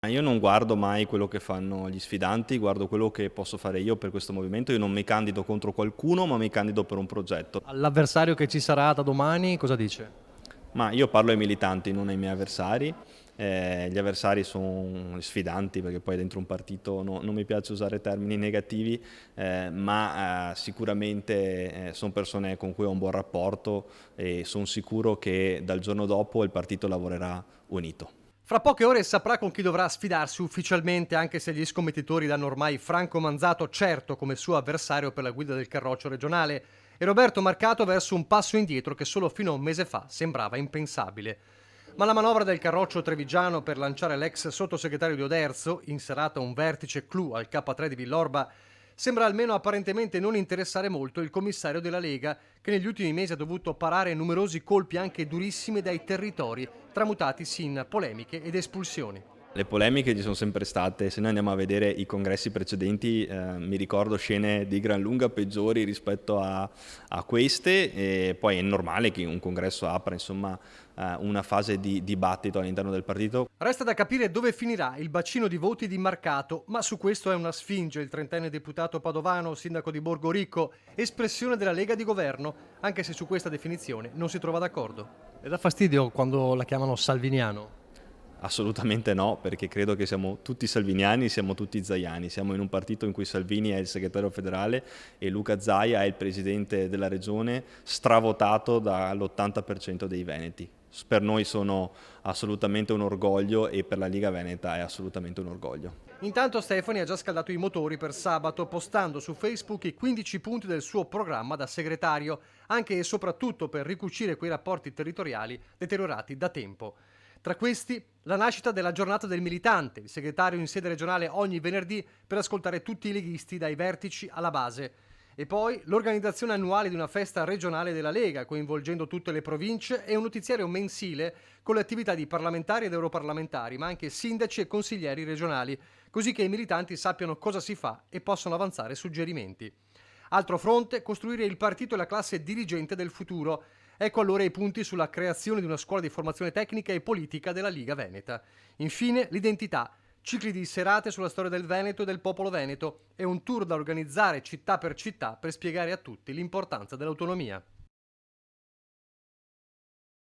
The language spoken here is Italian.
Io non guardo mai quello che fanno gli sfidanti, guardo quello che posso fare io per questo movimento. Io non mi candido contro qualcuno, ma mi candido per un progetto. All'avversario che ci sarà da domani cosa dice? Ma io parlo ai militanti, non ai miei avversari. Gli avversari sono sfidanti perché poi dentro un partito non mi piace usare termini negativi, ma sicuramente sono persone con cui ho un buon rapporto e sono sicuro che dal giorno dopo il partito lavorerà unito. Fra poche ore saprà con chi dovrà sfidarsi ufficialmente, anche se gli scommettitori danno ormai Franco Manzato certo come suo avversario per la guida del Carroccio regionale e Roberto Marcato verso un passo indietro che solo fino a un mese fa sembrava impensabile. Ma la manovra del Carroccio trevigiano per lanciare l'ex sottosegretario di Oderzo, in serata un vertice clou al K3 di Villorba, sembra almeno apparentemente non interessare molto il commissario della Lega, che negli ultimi mesi ha dovuto parare numerosi colpi anche durissimi dai territori, tramutatisi in polemiche ed espulsioni. Le polemiche ci sono sempre state, se noi andiamo a vedere i congressi precedenti mi ricordo scene di gran lunga peggiori rispetto a queste e poi è normale che un congresso apra insomma una fase di dibattito all'interno del partito. Resta da capire dove finirà il bacino di voti di Marcato, ma su questo è una sfinge il trentenne deputato padovano, sindaco di Borgo Ricco, espressione della Lega di governo, anche se su questa definizione non si trova d'accordo. Le dà fastidio quando la chiamano salviniano? Assolutamente no, perché credo che siamo tutti salviniani, siamo tutti zaiani, siamo in un partito in cui Salvini è il segretario federale e Luca Zaia è il presidente della regione, stravotato dall'80% dei veneti. Per noi sono assolutamente un orgoglio e per la Liga Veneta è assolutamente un orgoglio. Intanto Stefani ha già scaldato i motori per sabato, postando su Facebook i 15 punti del suo programma da segretario, anche e soprattutto per ricucire quei rapporti territoriali deteriorati da tempo. Tra questi, la nascita della giornata del militante, il segretario in sede regionale ogni venerdì per ascoltare tutti i leghisti dai vertici alla base. E poi l'organizzazione annuale di una festa regionale della Lega, coinvolgendo tutte le province, e un notiziario mensile con le attività di parlamentari ed europarlamentari, ma anche sindaci e consiglieri regionali, così che i militanti sappiano cosa si fa e possano avanzare suggerimenti. Altro fronte, costruire il partito e la classe dirigente del futuro. Ecco allora i punti sulla creazione di una scuola di formazione tecnica e politica della Liga Veneta. Infine, l'identità. Cicli di serate sulla storia del Veneto e del popolo veneto e un tour da organizzare città per spiegare a tutti l'importanza dell'autonomia.